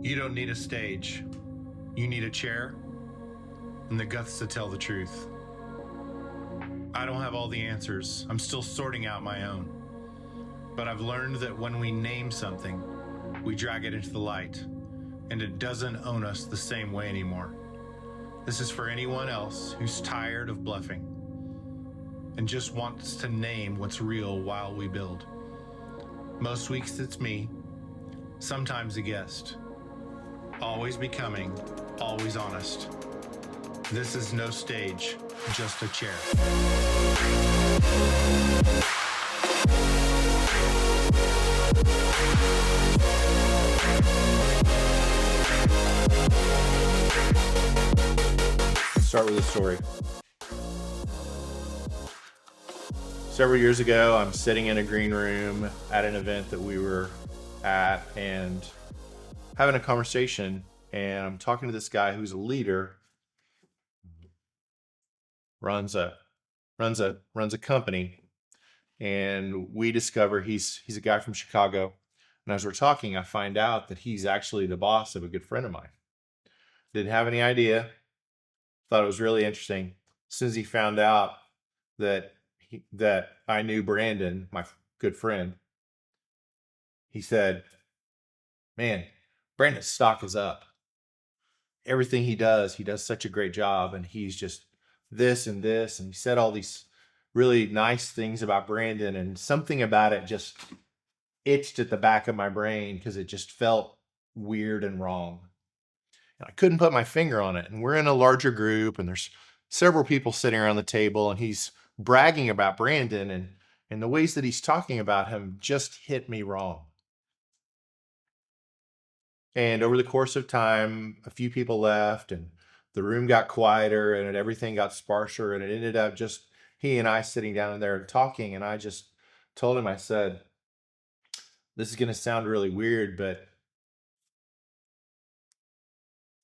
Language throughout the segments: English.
You don't need a stage. You need a chair and the guts to tell the truth. I don't have all the answers. I'm still sorting out my own. But I've learned that when we name something, we drag it into the light, and it doesn't own us the same way anymore. This is for anyone else who's tired of bluffing and just wants to name what's real while we build. Most weeks it's me, sometimes a guest. Always becoming, always honest. This is no stage, just a chair. Start with a story. Several years ago, I'm sitting in a green room at an event that we were at and having a conversation, and I'm talking to this guy who's a leader, runs a company, and we discover he's a guy from Chicago. And as we're talking, I find out that he's actually the boss of a good friend of mine. Didn't have any idea. Thought it was really interesting. As soon as he found out that I knew Brandon, my good friend, he said, "Man, Brandon's stock is up. Everything he does such a great job, and he's just this and this." And he said all these really nice things about Brandon, and something about it just itched at the back of my brain because it just felt weird and wrong. And I couldn't put my finger on it. And we're in a larger group, and there's several people sitting around the table, and he's bragging about Brandon, and the ways that he's talking about him just hit me wrong. And over the course of time, a few people left, and the room got quieter, and everything got sparser, and it ended up just he and I sitting down in there talking. And I just told him, I said, "This is going to sound really weird, but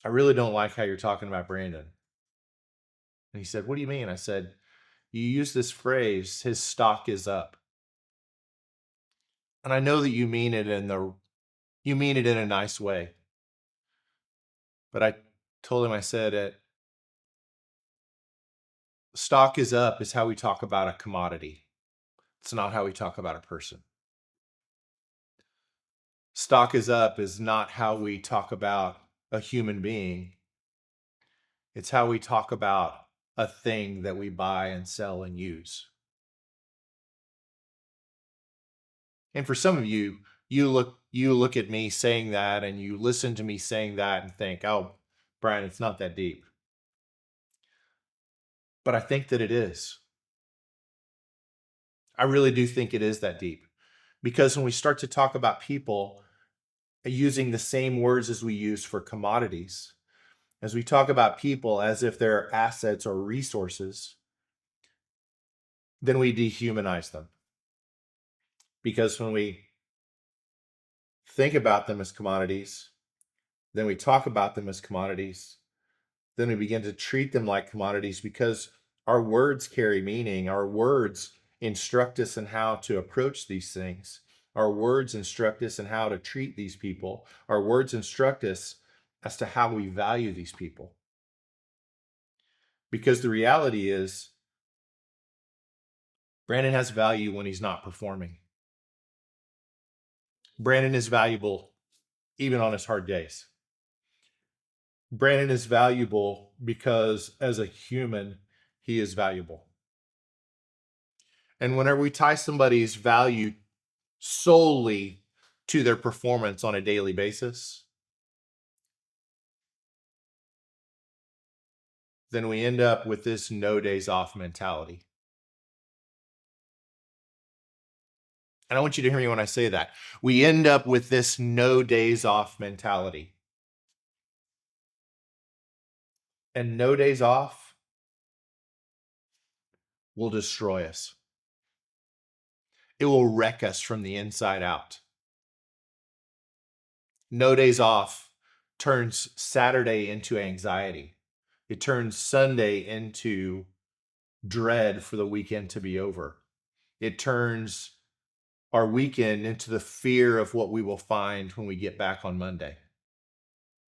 I really don't like how you're talking about Brandon." And he said, "What do you mean?" I said, "You use this phrase, his stock is up. And I know that you mean it in a nice way." But I told him, I said, stock is up is how we talk about a commodity. It's not how we talk about a person. Stock is up is not how we talk about a human being. It's how we talk about a thing that we buy and sell and use. And for some of you, you look at me saying that, and you listen to me saying that and think, "Oh, Brian, it's not that deep." But I think that it is. I really do think it is that deep. Because when we start to talk about people using the same words as we use for commodities, as we talk about people as if they're assets or resources, then we dehumanize them. Because when we think about them as commodities, then we talk about them as commodities, then we begin to treat them like commodities because our words carry meaning. Our words instruct us in how to approach these things. Our words instruct us in how to treat these people. Our words instruct us as to how we value these people. Because the reality is, Brandon has value when he's not performing. Brandon is valuable even on his hard days. Brandon is valuable because as a human, he is valuable. And whenever we tie somebody's value solely to their performance on a daily basis, then we end up with this no days off mentality. And I want you to hear me when I say that. We end up with this no days off mentality. And no days off will destroy us. It will wreck us from the inside out. No days off turns Saturday into anxiety. It turns Sunday into dread for the weekend to be over. It turns our weekend into the fear of what we will find when we get back on Monday.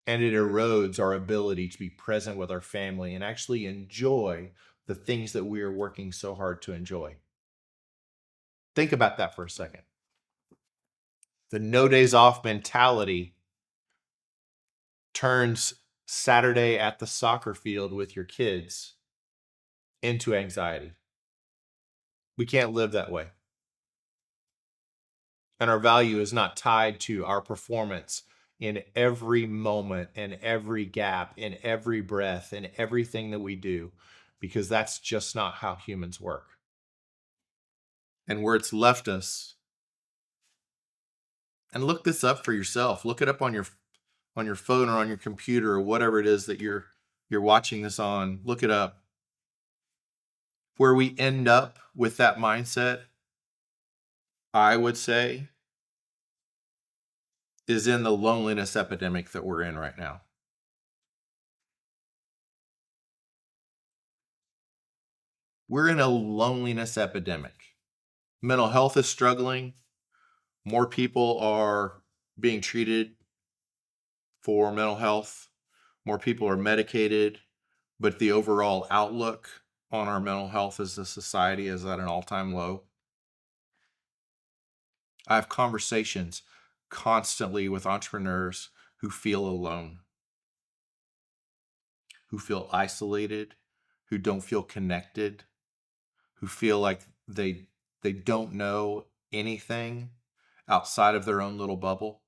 And it erodes our ability to be present with our family and actually enjoy the things that we are working so hard to enjoy. Think about that for a second. The no days off mentality turns Saturday at the soccer field with your kids into anxiety. We can't live that way. And our value is not tied to our performance in every moment, in every gap, in every breath, in everything that we do, because that's just not how humans work. And where it's left us, and look this up for yourself. Look it up on your phone or on your computer or whatever it is that you're watching this on. Look it up. Where we end up with that mindset, I would say, is in the loneliness epidemic that we're in right now. We're in a loneliness epidemic. Mental health is struggling. More people are being treated for mental health. More people are medicated. But the overall outlook on our mental health as a society is at an all-time low. I have conversations constantly with entrepreneurs who feel alone, who feel isolated, who don't feel connected, who feel like they don't know anything outside of their own little bubble.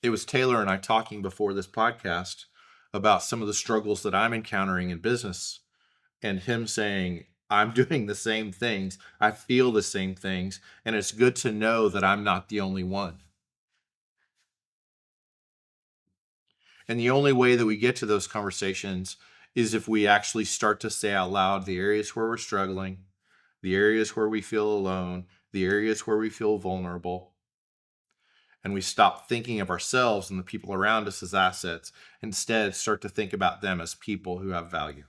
It was Taylor and I talking before this podcast about some of the struggles that I'm encountering in business, and him saying, I'm doing the same things. I feel the same things. And it's good to know that I'm not the only one. And the only way that we get to those conversations is if we actually start to say out loud the areas where we're struggling, the areas where we feel alone, the areas where we feel vulnerable. And we stop thinking of ourselves and the people around us as assets. Instead, start to think about them as people who have value.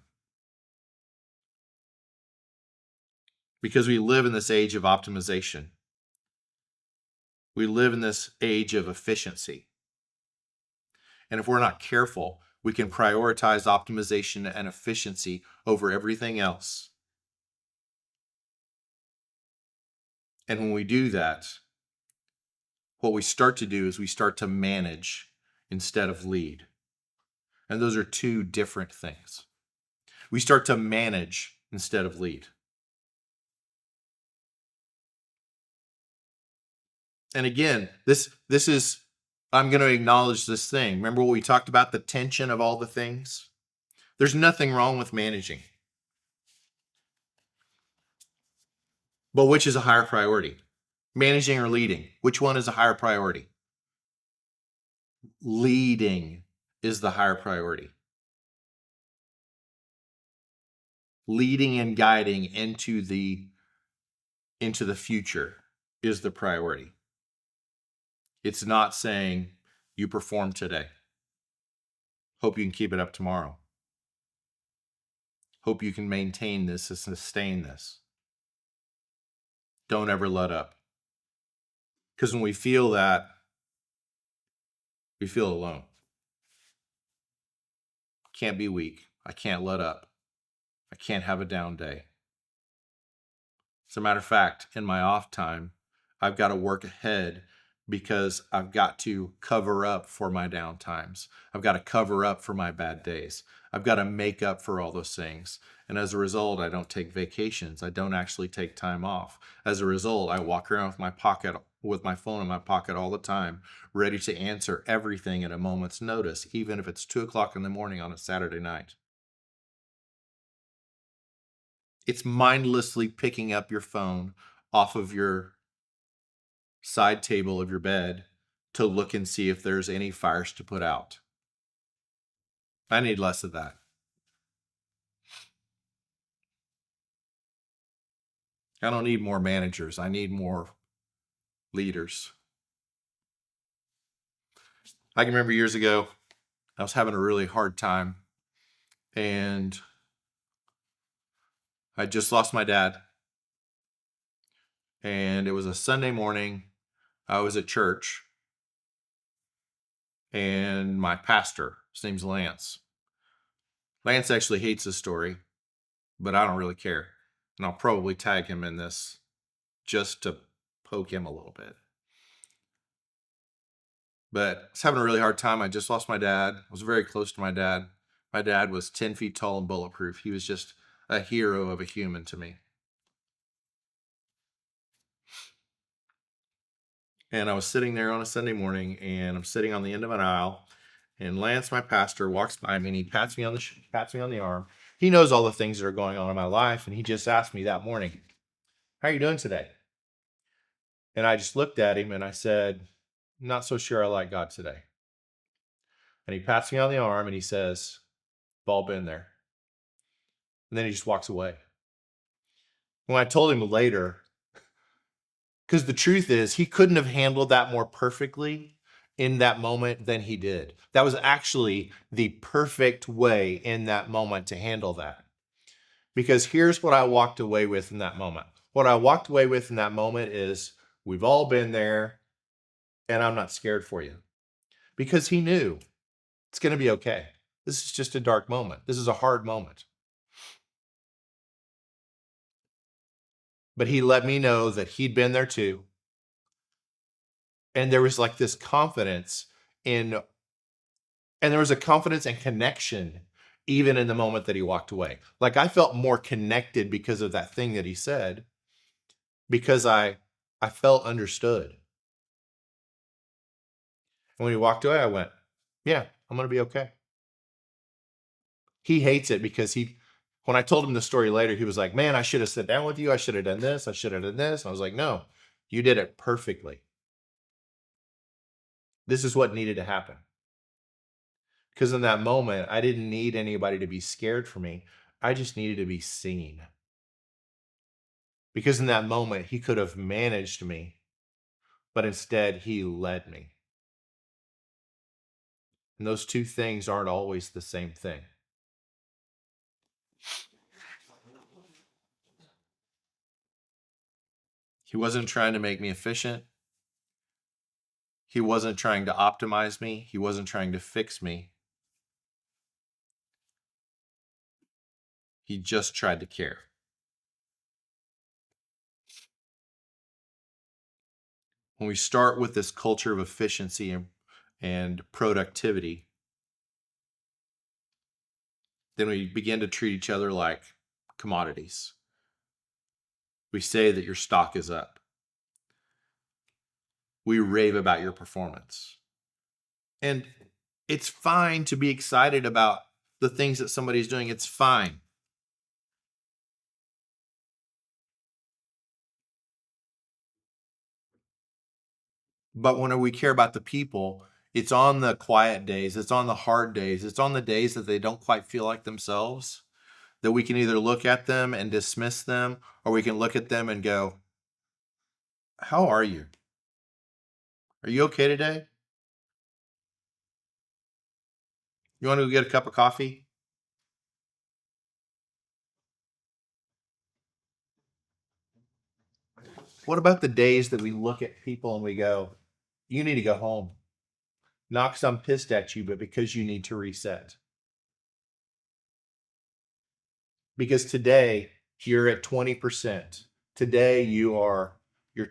Because we live in this age of optimization. We live in this age of efficiency. And if we're not careful, we can prioritize optimization and efficiency over everything else. And when we do that, what we start to do is we start to manage instead of lead. And those are two different things. We start to manage instead of lead. And again, this is, I'm going to acknowledge this thing. Remember what we talked about, the tension of all the things? There's nothing wrong with managing. But which is a higher priority? Managing or leading? Which one is a higher priority? Leading is the higher priority. Leading and guiding into the future is the priority. It's not saying you perform today. Hope you can keep it up tomorrow. Hope you can maintain this and sustain this. Don't ever let up. Because when we feel that, we feel alone. Can't be weak. I can't let up. I can't have a down day. As a matter of fact, in my off time, I've got to work ahead because I've got to cover up for my down times. I've got to cover up for my bad days. I've got to make up for all those things. And as a result, I don't take vacations. I don't actually take time off. As a result, I walk around with my phone in my pocket all the time, ready to answer everything at a moment's notice, even if it's 2:00 in the morning on a Saturday night. It's mindlessly picking up your phone off of your side table of your bed to look and see if there's any fires to put out. I need less of that. I don't need more managers. I need more leaders. I can remember years ago, I was having a really hard time, and I just lost my dad. And it was a Sunday morning. I was at church, and my pastor. His name's Lance. Lance actually hates this story, but I don't really care. And I'll probably tag him in this just to poke him a little bit. But I was having a really hard time. I just lost my dad. I was very close to my dad. My dad was 10 feet tall and bulletproof. He was just a hero of a human to me. And I was sitting there on a Sunday morning, and I'm sitting on the end of an aisle, and Lance, my pastor, walks by me, and he pats me on the arm. He knows all the things that are going on in my life, and he just asked me that morning, "How are you doing today?" And I just looked at him and I said, "Not so sure I like God today." And he pats me on the arm and he says, "We've all been there." And then he just walks away. When I told him later, because the truth is, he couldn't have handled that more perfectly in that moment than he did. That was actually the perfect way in that moment to handle that. Because here's what I walked away with in that moment. What I walked away with in that moment is, we've all been there, and I'm not scared for you. Because he knew it's going to be okay. This is just a dark moment. This is a hard moment. But he let me know that he'd been there too. And there was like this confidence and there was a confidence and connection even in the moment that he walked away. Like, I felt more connected because of that thing that he said, because I felt understood. And when he walked away, I went, yeah, I'm going to be okay. He hates it because when I told him the story later, he was like, "Man, I should have sat down with you. I should have done this. I should have done this." And I was like, "No, you did it perfectly. This is what needed to happen." Because in that moment, I didn't need anybody to be scared for me. I just needed to be seen. Because in that moment, he could have managed me, but instead he led me. And those two things aren't always the same thing. He wasn't trying to make me efficient. He wasn't trying to optimize me. He wasn't trying to fix me. He just tried to care. When we start with this culture of efficiency and productivity, then we begin to treat each other like commodities. We say that your stock is up. We rave about your performance. And it's fine to be excited about the things that somebody's doing. It's fine. But when we care about the people, it's on the quiet days, it's on the hard days, it's on the days that they don't quite feel like themselves, that we can either look at them and dismiss them, or we can look at them and go, "How are you? Are you okay today? You want to go get a cup of coffee?" What about the days that we look at people and we go, "You need to go home"? Not because I'm pissed at you, but because you need to reset. Because today you're at 20%. Today you're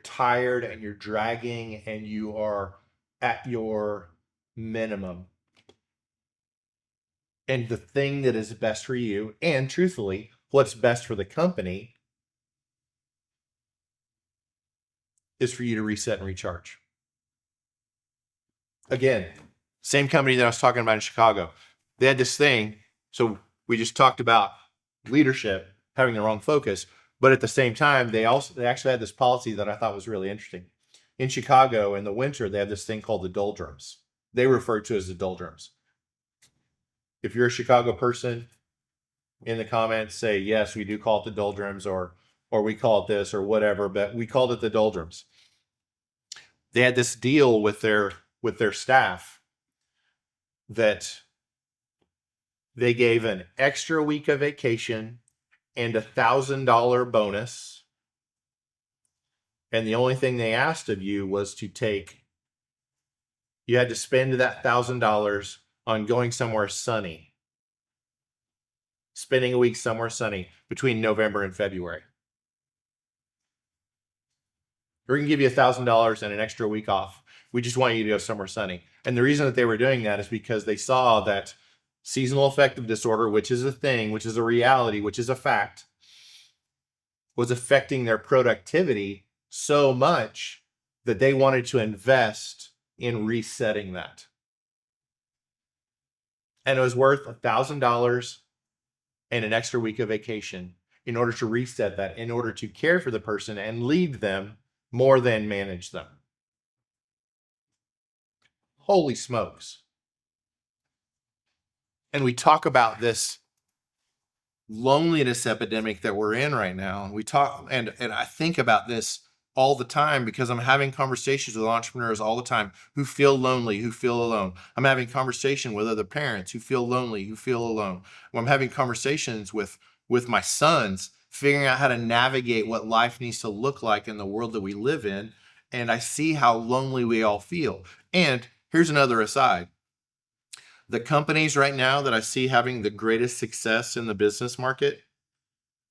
tired and you're dragging and you are at your minimum. And the thing that is best for you, and truthfully, what's best for the company, is for you to reset and recharge. Again, same company that I was talking about in Chicago. They had this thing. So we just talked about leadership having the wrong focus, but at the same time, they actually had this policy that I thought was really interesting. In Chicago, in the winter, they have this thing called the doldrums. They refer to it as the doldrums. If you're a Chicago person, in the comments say, yes, we do call it the doldrums, or we call it this or whatever, but we called it the doldrums. They had this deal with their staff that they gave an extra week of vacation and $1,000 bonus. And the only thing they asked of you was to take, you had to spend that $1,000 on going somewhere sunny, spending a week somewhere sunny between November and February. We're going to give you $1,000 and an extra week off. We just want you to go somewhere sunny. And the reason that they were doing that is because they saw that seasonal affective disorder, which is a thing, which is a reality, which is a fact, was affecting their productivity so much that they wanted to invest in resetting that. And it was worth $1,000 and an extra week of vacation in order to reset that, in order to care for the person and lead them more than manage them. Holy smokes. And we talk about this loneliness epidemic that we're in right now. And we talk, and I think about this all the time because I'm having conversations with entrepreneurs all the time who feel lonely, who feel alone. I'm having conversation with other parents who feel lonely, who feel alone. I'm having conversations with my sons, figuring out how to navigate what life needs to look like in the world that we live in. And I see how lonely we all feel. And here's another aside. The companies right now that I see having the greatest success in the business market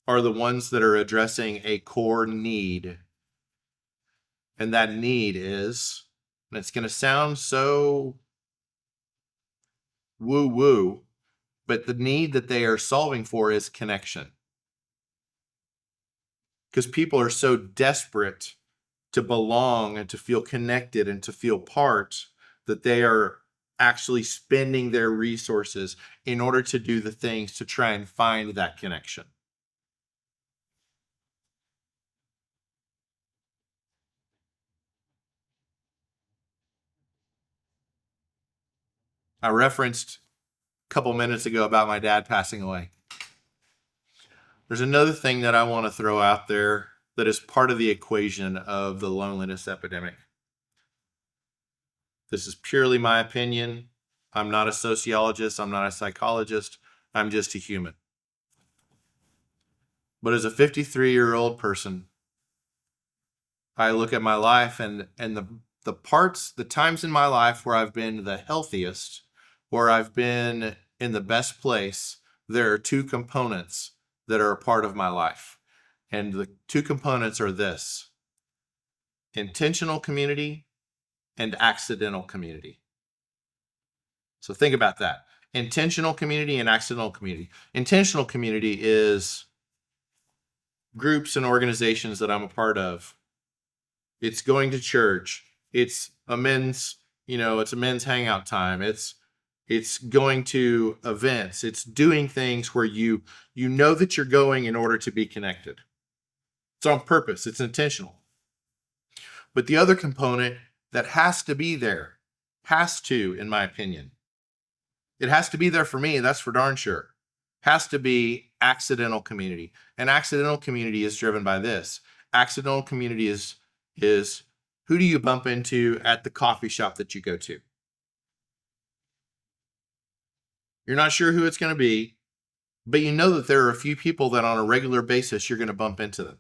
are the ones that are addressing a core need. And that need is, and it's going to sound so woo-woo, but the need that they are solving for is connection. Because people are so desperate to belong and to feel connected and to feel part that they are actually spending their resources in order to do the things to try and find that connection. I referenced a couple minutes ago about my dad passing away. There's another thing that I want to throw out there that is part of the equation of the loneliness epidemic. This is purely my opinion. I'm not a sociologist. I'm not a psychologist. I'm just a human. But as a 53-year-old person, I look at my life and the times in my life where I've been the healthiest, where I've been in the best place, there are two components that are a part of my life. And the two components are this: intentional community and accidental community. So think about that. Intentional community and accidental community. Intentional community is groups and organizations that I'm a part of. It's going to church. It's a men's, it's a men's hangout time. It's going to events. It's doing things where you know that you're going in order to be connected. It's on purpose. It's intentional. But the other component that has to be there, in my opinion, it has to be there for me, that's for darn sure, has to be accidental community. And accidental community is driven by this. Accidental community is who do you bump into at the coffee shop that you go to? You're not sure who it's going to be, but you know that there are a few people that on a regular basis you're going to bump into them.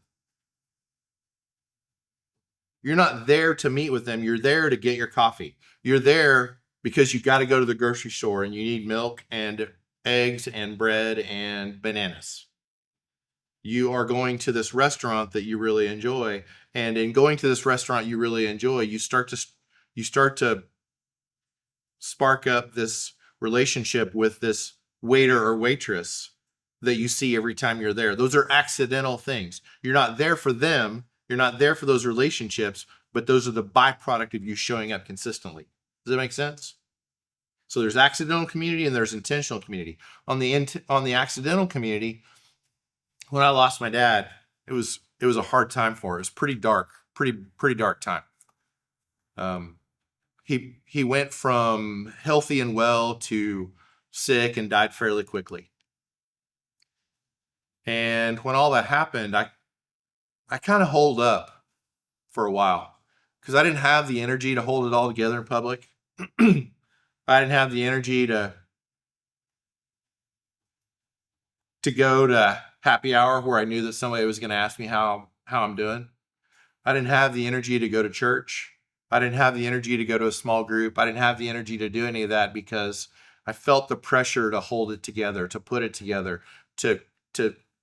You're not there to meet with them. You're there to get your coffee. You're there because you got to go to the grocery store and you need milk and eggs and bread and bananas. You are going to this restaurant that you really enjoy. And in going to this restaurant you really enjoy, you start to spark up this relationship with this waiter or waitress that you see every time you're there. Those are accidental things. You're not there for them. You're not there for those relationships, but those are the byproduct of you showing up consistently. Does that make sense? So there's accidental community and there's intentional community. On the accidental community, when I lost my dad, it was a hard time for us. It was pretty dark time. He went from healthy and well to sick and died fairly quickly. And when all that happened, I kind of holed up for a while because I didn't have the energy to hold it all together in public. I didn't have the energy to go to happy hour where I knew that somebody was going to ask me how I'm doing. I didn't have the energy to go to church. I didn't have the energy to go to a small group. I didn't have the energy to do any of that because I felt the pressure to hold it together, to put it together, to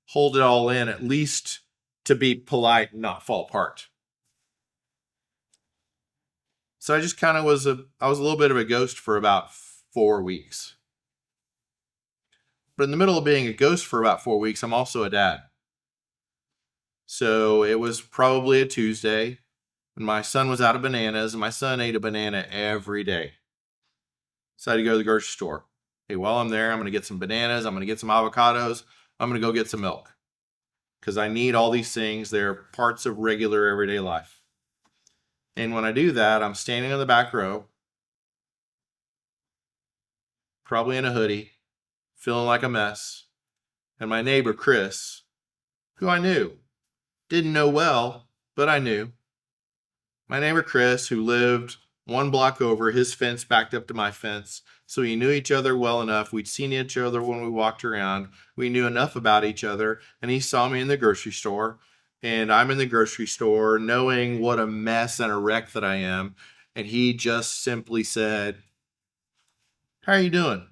hold it all in, at least to be polite and not fall apart. So I just kind of I was a little bit of a ghost for about 4 weeks. But in the middle of being a ghost for about 4 weeks, I'm also a dad. So it was probably a Tuesday, and my son was out of bananas, and my son ate a banana every day. So I had to go to the grocery store. Hey, while I'm there, I'm going to get some bananas. I'm going to get some avocados. I'm going to go get some milk because I need all these things. They're parts of regular everyday life. And when I do that, I'm standing in the back row, probably in a hoodie, feeling like a mess. And my neighbor, Chris, who I knew, didn't know well, but I knew. My neighbor, Chris, who lived one block over, his fence backed up to my fence. So we knew each other well enough. We'd seen each other when we walked around. We knew enough about each other. And he saw me in the grocery store. And I'm in the grocery store knowing what a mess and a wreck that I am. And he just simply said, "How are you doing?"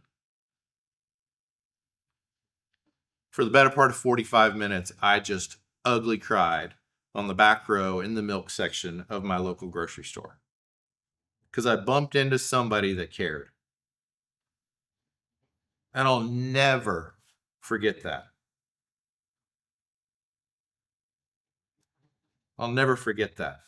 For the better part of 45 minutes, I just ugly cried on the back row in the milk section of my local grocery store because I bumped into somebody that cared. And I'll never forget that. I'll never forget that.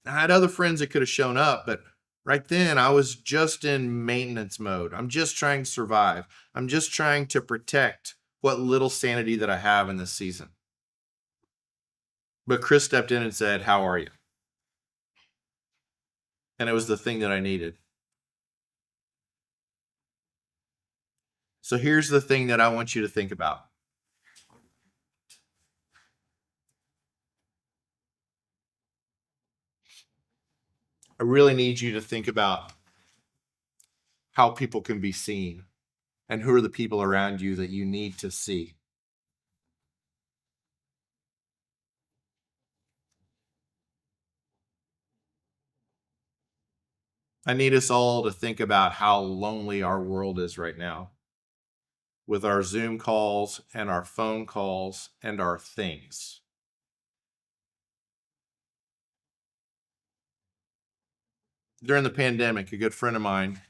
I had other friends that could have shown up, but right then I was just in maintenance mode. I'm just trying to survive. I'm just trying to protect what little sanity that I have in this season. But Chris stepped in and said, "How are you?" And it was the thing that I needed. So here's the thing that I want you to think about. I really need you to think about how people can be seen and who are the people around you that you need to see. I need us all to think about how lonely our world is right now with our Zoom calls and our phone calls and our things. During the pandemic, a good friend of mine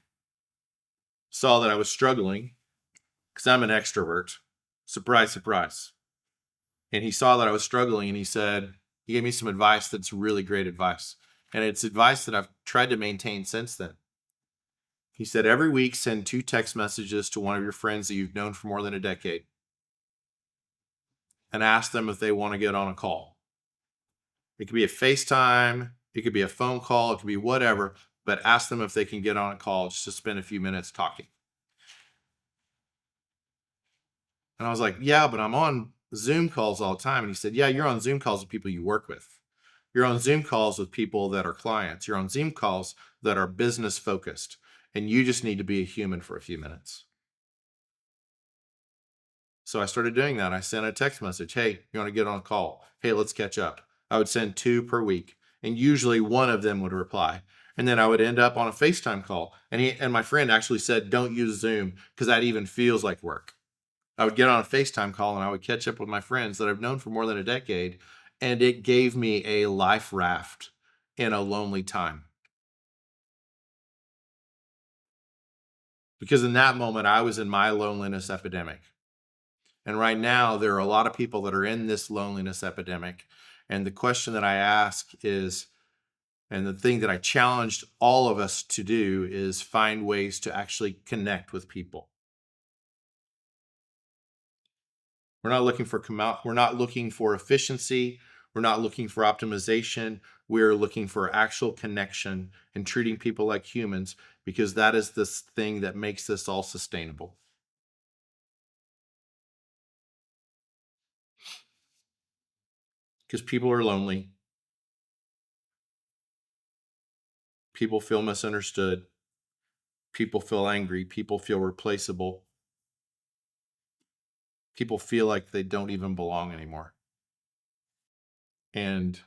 saw that I was struggling because I'm an extrovert. Surprise, surprise. And he saw that I was struggling and he gave me some advice that's really great advice. And it's advice that I've tried to maintain since then. He said, every week, send 2 text messages to one of your friends that you've known for more than a decade and ask them if they want to get on a call. It could be a FaceTime, it could be a phone call, it could be whatever, but ask them if they can get on a call just to spend a few minutes talking. And I was like, yeah, but I'm on Zoom calls all the time. And he said, yeah, you're on Zoom calls with people you work with. You're on Zoom calls with people that are clients. You're on Zoom calls that are business focused. And you just need to be a human for a few minutes. So I started doing that. I sent a text message. Hey, you want to get on a call? Hey, let's catch up. I would send 2 per week. And usually one of them would reply. And then I would end up on a FaceTime call. And my friend actually said, don't use Zoom because that even feels like work. I would get on a FaceTime call and I would catch up with my friends that I've known for more than a decade. And it gave me a life raft in a lonely time. Because in that moment, I was in my loneliness epidemic. And right now, there are a lot of people that are in this loneliness epidemic. And the question that I ask is, and the thing that I challenged all of us to do is find ways to actually connect with people. We're not looking for efficiency. We're not looking for optimization. We're looking for actual connection and treating people like humans because that is this thing that makes this all sustainable. Because people are lonely. People feel misunderstood. People feel angry. People feel replaceable. People feel like they don't even belong anymore. And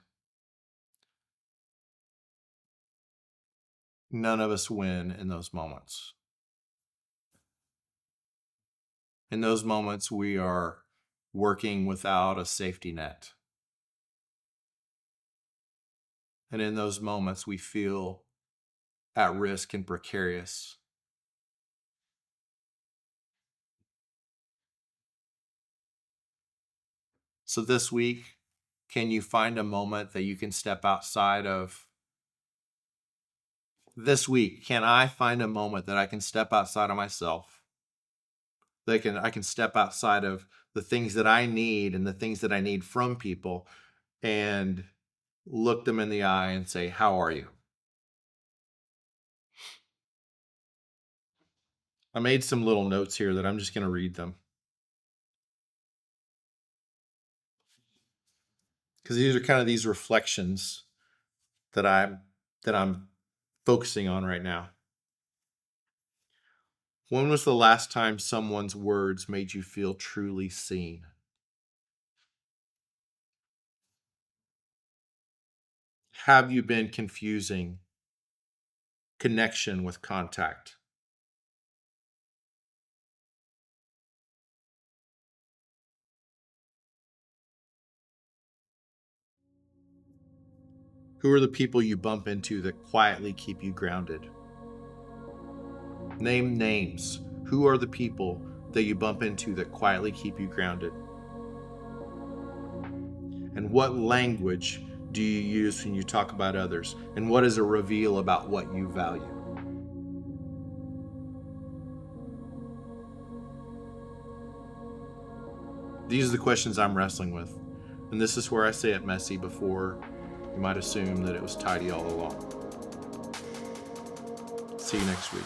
none of us win in those moments. In those moments, we are working without a safety net. And in those moments, we feel at risk and precarious. So this week, can you find a moment that you can step outside of? This week, can I find a moment that I can step outside of myself? That I can step outside of the things that I need and the things that I need from people and look them in the eye and say, how are you? I made some little notes here that I'm just going to read them, because these are kind of these reflections that I'm focusing on right now. When was the last time someone's words made you feel truly seen? Have you been confusing connection with contact? Who are the people you bump into that quietly keep you grounded? Name names. Who are the people that you bump into that quietly keep you grounded? And what language do you use when you talk about others? And what is a reveal about what you value? These are the questions I'm wrestling with. And this is where I say it messy before you might assume that it was tidy all along. See you next week.